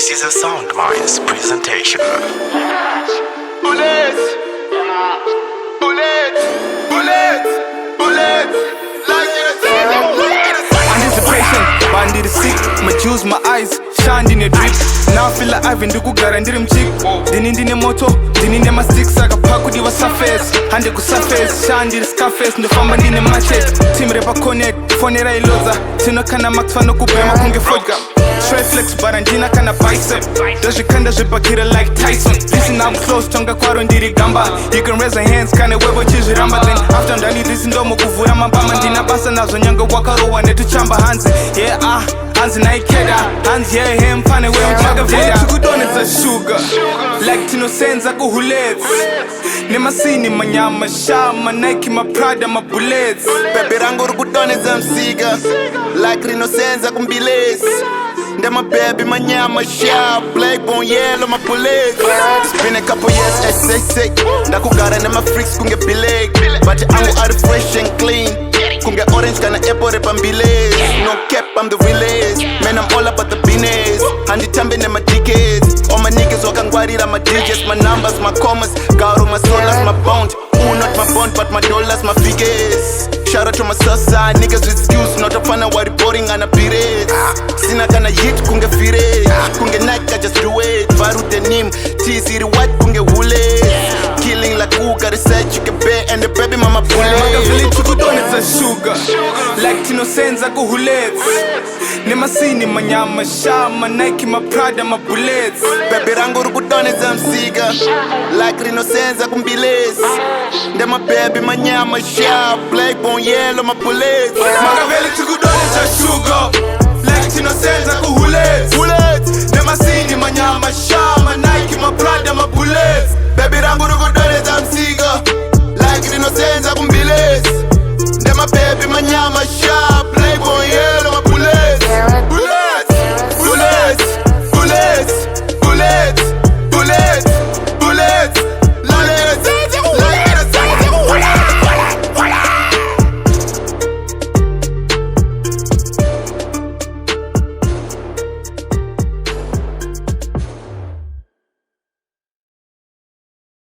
This is a Soundminds presentation. Bullets, bullets, bullets, bullets. Like in a Anticipation, bandit is sick. My choose my eyes, shine in your drip. Now I feel like I've been duku garandirim chick. Dinindine moto, dininde ma sticks. Aga paku diwa surface, hande ku surface. Shine in the scarface, ndo famba ndine machete. Team repa connect, phone ra iloza. Tino kana max fano kubema kunge fodga. Straight flex barandina kana bicep. Dozvikanda zvebhakira like Tyson. Listen I'm close, tonga kwaro ndiri gamba. You can raise your hands, kane webo chizviramba. Then after ndani this ndomo kuvura mambama. Ndina basa nazo nyanga wakarowa netuchamba hanzi. Yeah hanzi naikeda. Hanzi yeah him pane wewe mchaga vida. Tukudoneza sugar like tinosenza kuhulets. Nemasini manyama shama Nike ma Prada ma bullets. Pepe rangu rukudoneza msiga like rinosenza kumbiles. Ndema baby manyama sharp, black bone yellow my bullets. It's been a couple years SSA. Ndakugara nema freaks kunge bileg. But angu are fresh and clean. Kunge orange kana apple repa mbiles. No cap I'm the realest. Man I'm all about the business. Handi tambe nema decades. All my niggas wakangwarira my digits. My numbers, my commas. Garo my solas, my bones. Ooh not my bond but my dollars, my figures. Shout out to my sasa, niggas with skills. Not a fan of worry boring and a period. Sina kana hit kunge fire. Kunge Nike, I just do it. Varu denim, T-Ziri white kunge hule. Killing like who got a set, you can bet. And the baby mama bullet. Magavili tukudoneza sugar like tinosenza kuhulets. Nemasini manyama shama Nike ma Prada ma bullets. Baby rangu rukudoneza msiga like rinosenza kumbiles. Ndema baby manyama sharp, black bone yellow my bullets. Magavili tukudoneza sugar like tinosenza kuhulets. Nemasini manyama shama Nike ma Prada ma bullets. Baby rangu rukudoneza msiga like rinosenza kumbiles. Ndema baby manyama